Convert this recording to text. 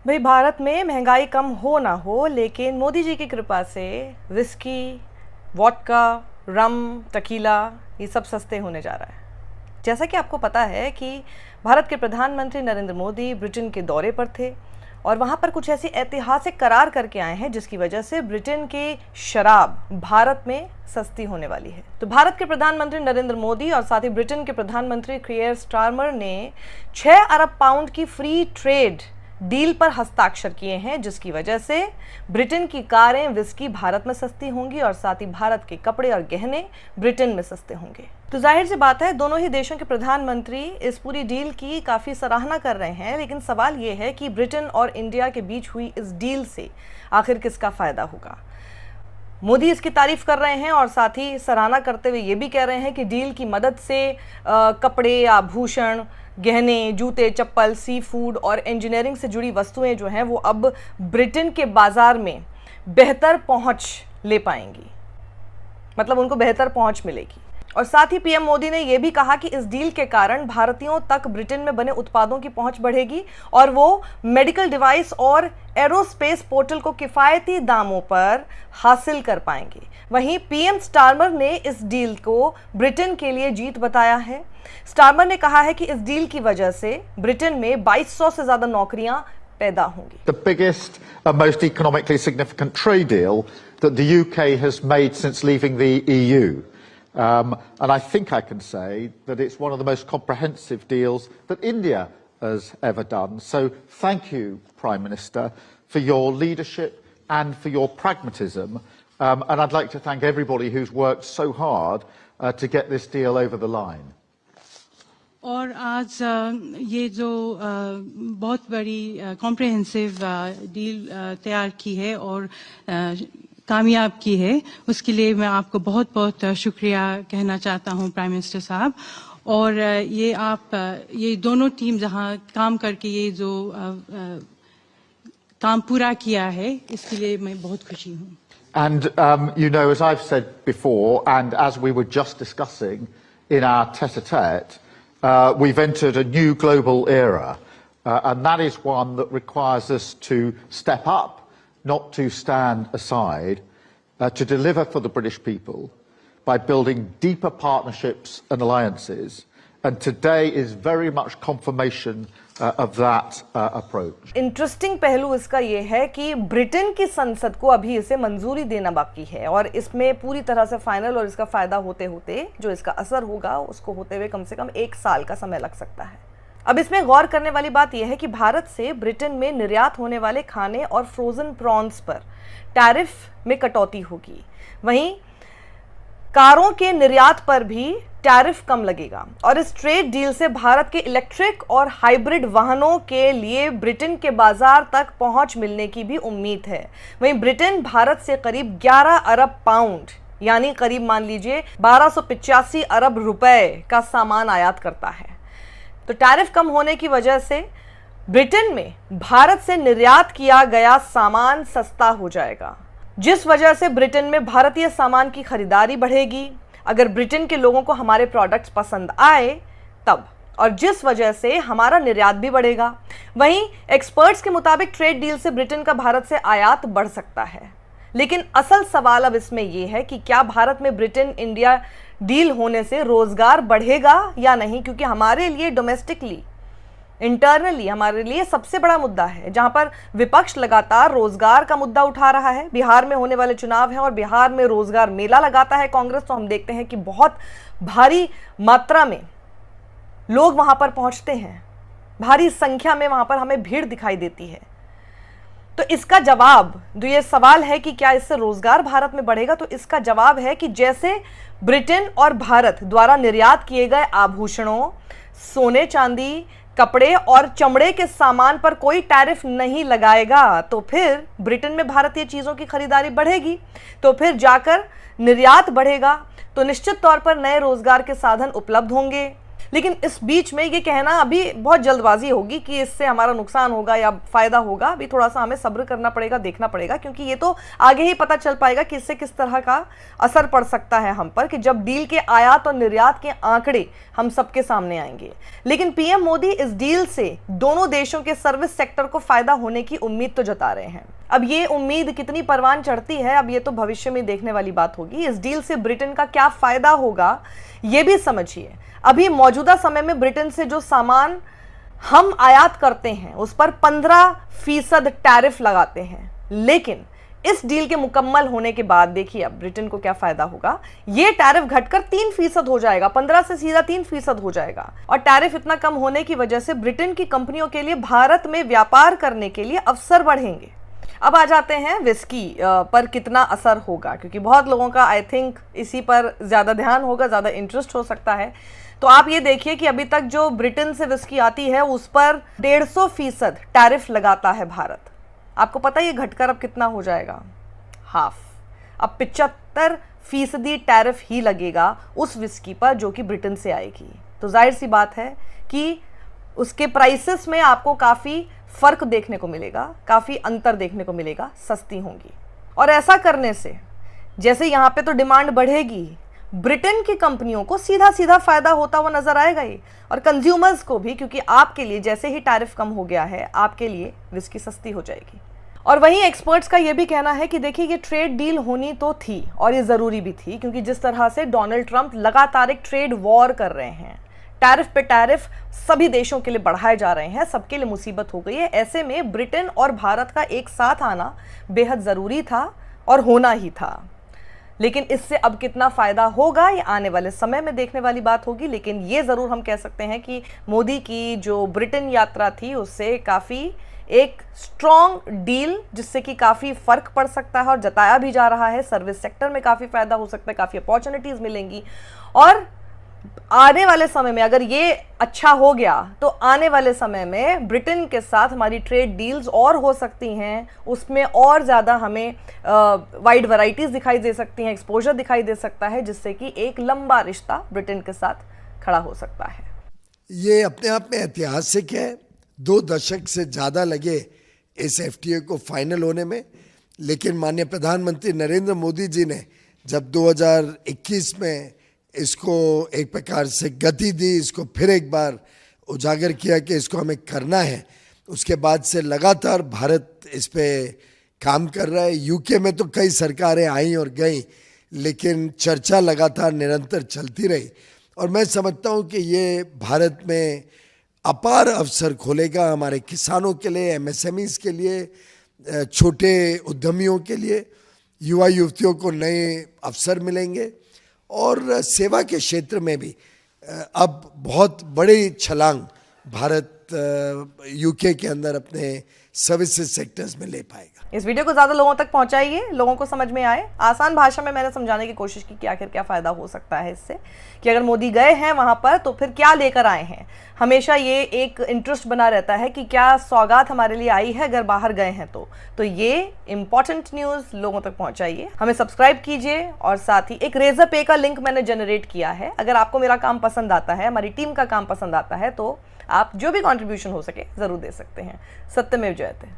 भाई भारत में महंगाई कम हो ना हो, लेकिन मोदी जी की कृपा से विस्की, वोडका, रम, टकीला ये सब सस्ते होने जा रहा है। जैसा कि आपको पता है कि भारत के प्रधानमंत्री नरेंद्र मोदी ब्रिटेन के दौरे पर थे और वहाँ पर कुछ ऐसी ऐतिहासिक करार करके आए हैं जिसकी वजह से ब्रिटेन की शराब भारत में सस्ती होने वाली है। तो भारत के प्रधानमंत्री नरेंद्र मोदी और साथ ही ब्रिटेन के प्रधानमंत्री कियर स्टारमर ने 6 अरब पाउंड की फ्री ट्रेड डील पर हस्ताक्षर किए हैं, जिसकी वजह से ब्रिटेन की कारें, विस्की भारत में सस्ती होंगी और साथ ही भारत के कपड़े और गहने ब्रिटेन में सस्ते होंगे। तो जाहिर सी बात है, दोनों ही देशों के प्रधानमंत्री इस पूरी डील की काफ़ी सराहना कर रहे हैं, लेकिन सवाल ये है कि ब्रिटेन और इंडिया के बीच हुई इस डील से आखिर किसका फ़ायदा होगा। मोदी इसकी तारीफ कर रहे हैं और साथ ही सराहना करते हुए ये भी कह रहे हैं कि डील की मदद से कपड़े, आभूषण, गहने, जूते, चप्पल, सी फूड और इंजीनियरिंग से जुड़ी वस्तुएं जो हैं वो अब ब्रिटेन के बाज़ार में बेहतर पहुंच ले पाएंगी, मतलब उनको बेहतर पहुंच मिलेगी। और साथ ही पीएम मोदी ने यह भी कहा कि इस डील के कारण भारतीयों तक ब्रिटेन में बने उत्पादों की पहुंच बढ़ेगी और वो मेडिकल डिवाइस और एरोस्पेस पोर्टल को किफ़ायती दामों पर हासिल कर पाएंगे। वहीं पीएम स्टारमर ने इस डील को ब्रिटेन के लिए जीत बताया है। स्टारमर ने कहा है कि इस डील की वजह से ब्रिटेन में 2200 से ज़्यादा नौकरियां पैदा होंगी। The biggest and most economically significant trade deal that the UK has made since leaving the EU. And I think I can say that it's one of the most comprehensive deals that India has ever done. So thank you, Prime Minister, for your leadership and for your pragmatism. And I'd like to thank everybody who's worked so hard to get this deal over the line. और आज ये जो बहुत बड़ी comprehensive deal तैयार की है और कामयाब की है, उसके लिए मैं आपको बहुत बहुत शुक्रिया कहना चाहता हूं प्राइम मिनिस्टर साहब। और ये दोनों टीम जहां काम करके ये जो काम पूरा किया है, इसके लिए मैं बहुत खुशी हूं। And you know, as I've said before, and as we were just discussing in our tete-a-tete, we've entered a new global era, and that is one that requires us to step up, not to stand aside, to deliver for the British people by building deeper partnerships and alliances. And today is very much confirmation of that approach. Interesting पहलू इसका ये है कि Britain की संसद को अभी इसे मंजूरी देना बाकी है और इसमें पूरी तरह से फाइनल और इसका फ़ायदा होते होते जो इसका असर होगा उसको होते हुए कम से कम 1 साल का समय लग सकता है। अब इसमें गौर करने वाली बात यह है कि भारत से ब्रिटेन में निर्यात होने वाले खाने और फ्रोज़न प्रॉन्स पर टैरिफ में कटौती होगी। वहीं कारों के निर्यात पर भी टैरिफ कम लगेगा और इस ट्रेड डील से भारत के इलेक्ट्रिक और हाइब्रिड वाहनों के लिए ब्रिटेन के बाजार तक पहुंच मिलने की भी उम्मीद है। वहीं ब्रिटेन भारत से करीब 11 अरब पाउंड यानी करीब मान लीजिए 1285 अरब रुपए का सामान आयात करता है। तो टैरिफ कम होने की वजह से ब्रिटेन में भारत से निर्यात किया गया सामान सस्ता हो जाएगा, जिस वजह से ब्रिटेन में भारतीय सामान की खरीदारी बढ़ेगी अगर ब्रिटेन के लोगों को हमारे प्रोडक्ट्स पसंद आए तब, और जिस वजह से हमारा निर्यात भी बढ़ेगा। वहीं एक्सपर्ट्स के मुताबिक ट्रेड डील से ब्रिटेन का भारत से आयात बढ़ सकता है, लेकिन असल सवाल अब इसमें यह है कि क्या भारत में ब्रिटेन इंडिया डील होने से रोजगार बढ़ेगा या नहीं, क्योंकि हमारे लिए डोमेस्टिकली, इंटरनली हमारे लिए सबसे बड़ा मुद्दा है, जहां पर विपक्ष लगातार रोजगार का मुद्दा उठा रहा है। बिहार में होने वाले चुनाव हैं और बिहार में रोजगार मेला लगाता है कांग्रेस, तो हम देखते हैं कि बहुत भारी मात्रा में लोग वहां पर पहुंचते हैं, भारी संख्या में वहां पर हमें भीड़ दिखाई देती है। तो इसका जवाब, जो ये सवाल है कि क्या इससे रोजगार भारत में बढ़ेगा, तो इसका जवाब है कि जैसे ब्रिटेन और भारत द्वारा निर्यात किए गए आभूषणों, सोने चांदी, कपड़े और चमड़े के सामान पर कोई टैरिफ नहीं लगाएगा, तो फिर ब्रिटेन में भारतीय चीज़ों की खरीदारी बढ़ेगी, तो फिर जाकर निर्यात बढ़ेगा, तो निश्चित तौर पर नए रोजगार के साधन उपलब्ध होंगे। लेकिन इस बीच में ये कहना अभी बहुत जल्दबाजी होगी कि इससे हमारा नुकसान होगा या फायदा होगा। अभी थोड़ा सा हमें सब्र करना पड़ेगा, देखना पड़ेगा, क्योंकि ये तो आगे ही पता चल पाएगा कि इससे किस तरह का असर पड़ सकता है हम पर, कि जब डील के आयात और निर्यात के आंकड़े हम सबके सामने आएंगे। लेकिन पीएम मोदी इस डील से दोनों देशों के सर्विस सेक्टर को फायदा होने की उम्मीद तो जता रहे हैं। अब ये उम्मीद कितनी परवान चढ़ती है, अब ये तो भविष्य में देखने वाली बात होगी। इस डील से ब्रिटेन का क्या फायदा होगा ये भी समझिए। अभी मौजूदा समय में ब्रिटेन से जो सामान हम आयात करते हैं उस पर 15% टैरिफ लगाते हैं, लेकिन इस डील के मुकम्मल होने के बाद देखिए अब ब्रिटेन को क्या फायदा होगा। ये टैरिफ घटकर 3% हो जाएगा, 15 से सीधा 3% हो जाएगा। और टैरिफ इतना कम होने की वजह से ब्रिटेन की कंपनियों के लिए भारत में व्यापार करने के लिए अवसर बढ़ेंगे। अब आ जाते हैं विस्की पर कितना असर होगा, क्योंकि बहुत लोगों का आई थिंक इसी पर ज़्यादा ध्यान होगा, ज़्यादा इंटरेस्ट हो सकता है। तो आप ये देखिए कि अभी तक जो ब्रिटेन से विस्की आती है उस पर 150% टैरिफ लगाता है भारत। आपको पता है ये घटकर अब कितना हो जाएगा? हाफ। अब 75% टैरिफ ही लगेगा उस विस्की पर जो कि ब्रिटेन से आएगी। तो जाहिर सी बात है कि उसके प्राइसेस में आपको काफ़ी फ़र्क देखने को मिलेगा, काफ़ी अंतर देखने को मिलेगा, सस्ती होंगी। और ऐसा करने से जैसे यहाँ पे तो डिमांड बढ़ेगी, ब्रिटेन की कंपनियों को सीधा सीधा फायदा होता हुआ नजर आएगा ही, और कंज्यूमर्स को भी, क्योंकि आपके लिए जैसे ही टैरिफ कम हो गया है आपके लिए विस्की सस्ती हो जाएगी। और वहीं एक्सपर्ट्स का ये भी कहना है कि देखिए ये ट्रेड डील होनी तो थी और ये ज़रूरी भी थी, क्योंकि जिस तरह से डोनाल्ड ट्रंप लगातार एक ट्रेड वॉर कर रहे हैं, टैरिफ पे टैरिफ सभी देशों के लिए बढ़ाए जा रहे हैं, सबके लिए मुसीबत हो गई है। ऐसे में ब्रिटेन और भारत का एक साथ आना बेहद ज़रूरी था और होना ही था। लेकिन इससे अब कितना फ़ायदा होगा ये आने वाले समय में देखने वाली बात होगी। लेकिन ये ज़रूर हम कह सकते हैं कि मोदी की जो ब्रिटेन यात्रा थी उससे काफ़ी एक स्ट्रॉन्ग डील, जिससे कि काफ़ी फ़र्क पड़ सकता है और जताया भी जा रहा है। सर्विस सेक्टर में काफ़ी फ़ायदा हो सकता है, काफ़ी अपॉर्चुनिटीज़ मिलेंगी। और आने वाले समय में अगर ये अच्छा हो गया तो आने वाले समय में ब्रिटेन के साथ हमारी ट्रेड डील्स और हो सकती हैं, उसमें और ज़्यादा हमें वाइड वैरायटीज़ दिखाई दे सकती हैं, एक्सपोजर दिखाई दे सकता है, जिससे कि एक लंबा रिश्ता ब्रिटेन के साथ खड़ा हो सकता है। ये अपने आप में ऐतिहासिक है। 2 दशक से ज़्यादा लगे इस एफटीए को फाइनल होने में, लेकिन माननीय प्रधानमंत्री नरेंद्र मोदी जी ने जब 2021 में इसको एक प्रकार से गति दी, इसको फिर एक बार उजागर किया कि इसको हमें करना है, उसके बाद से लगातार भारत इस पे काम कर रहा है। यूके में तो कई सरकारें आई और गई, लेकिन चर्चा लगातार निरंतर चलती रही। और मैं समझता हूँ कि ये भारत में अपार अवसर खोलेगा हमारे किसानों के लिए, एमएसएमईज के लिए, छोटे उद्यमियों के लिए, युवा युवतियों को नए अवसर मिलेंगे। और सेवा के क्षेत्र में भी अब बहुत बड़ी छलांग भारत यूके के अंदर अपने सर्विसेज सेक्टर्स में ले पाएगा। इस वीडियो को ज़्यादा लोगों तक पहुंचाइए, लोगों को समझ में आए। आसान भाषा में मैंने समझाने की कोशिश की कि आखिर क्या फ़ायदा हो सकता है इससे, कि अगर मोदी गए हैं वहाँ पर तो फिर क्या लेकर आए हैं। हमेशा ये एक इंटरेस्ट बना रहता है कि क्या सौगात हमारे लिए आई है अगर बाहर गए हैं तो ये इंपॉर्टेंट न्यूज़ लोगों तक पहुँचाइए। हमें सब्सक्राइब कीजिए और साथ ही एक रेजर पे का लिंक मैंने जनरेट किया है। अगर आपको मेरा काम पसंद आता है, हमारी टीम का काम पसंद आता है, तो आप जो भी कॉन्ट्रीब्यूशन हो सके ज़रूर दे सकते हैं। सत्यमेव जयते।